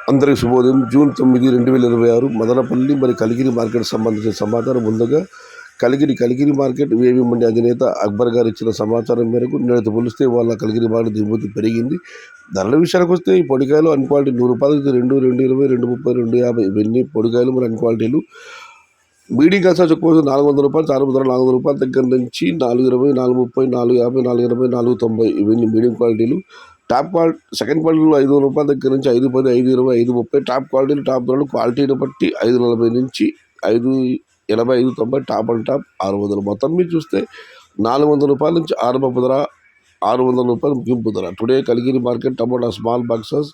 అందరికి శుభోదయం. జూన్ 9, 2026 మదనపల్లి మరి కలిగిరి మార్కెట్ సంబంధించిన సమాచారం. ముందుగా కలిగిరి మార్కెట్ వేవి మండి అధినేత అక్బర్ గారు ఇచ్చిన సమాచారం మేరకు నేనైతే పోలిస్తే వాళ్ళ కలిగిరి మార్కెట్ దిగుమతి పెరిగింది. ధరల విషయానికి వస్తే ఈ పొడికాయలు అన్ క్వాలిటీ 100 రూపాయలకి 220, 230, 250 ఇవన్నీ పొడికాయలు మరి అన్ క్వాలిటీలు. మీడియం కాస్త చెప్పుకోవచ్చు 400 రూపాయలు, 400 రూపాయల దగ్గర నుంచి 420, 430, 450, 480, 490 ఇవన్నీ మీడియం క్వాలిటీలు. టాప్ క్వాలిటీ సెకండ్ క్వాలిటీలు 500 రూపాయల దగ్గర నుంచి 510, 520, 530 టాప్ క్వాలిటీలు. టాప్ ధరలు క్వాలిటీని బట్టి 540 నుంచి 580, 590 టాప్ అండ్ టాప్ 600. మొత్తం మీద చూస్తే 400 రూపాయల నుంచి ఆరంభపు ధర 600 రూపాయలు ముగింపు ధర. Today Kaligiri market tomato small boxes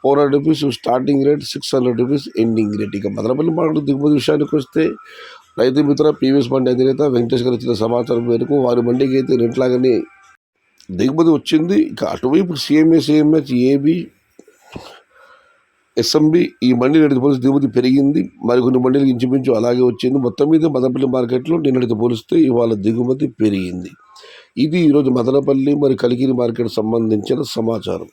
400 rupees starting rate, 600 rupees ending rate. ఇక మదనపల్లి మార్కెట్ దిగుమతి విషయానికి వస్తే రైతు మిత్ర పీవీఎస్ మండి అధినేత వెంకటేష్ గారు ఇచ్చిన సమాచారం మేరకు వారి మండికి అయితే రెట్లాగానే దిగుమతి వచ్చింది. ఇక అటువైపు సిఎంఏ, సిఎంహెచ్, ఏబి, ఎస్ఎంబి ఈ మండి నేటితో పోలిస్తే దిగుమతి పెరిగింది. మరికొన్ని మండీలకు ఇంచుమించు అలాగే వచ్చింది. మొత్తం మీద మదనపల్లి మార్కెట్లో నిన్నటితో పోలిస్తే ఇవాళ దిగుమతి పెరిగింది. ఇది ఈరోజు మదనపల్లి మరి కలిగిరి మార్కెట్ సంబంధించిన సమాచారం.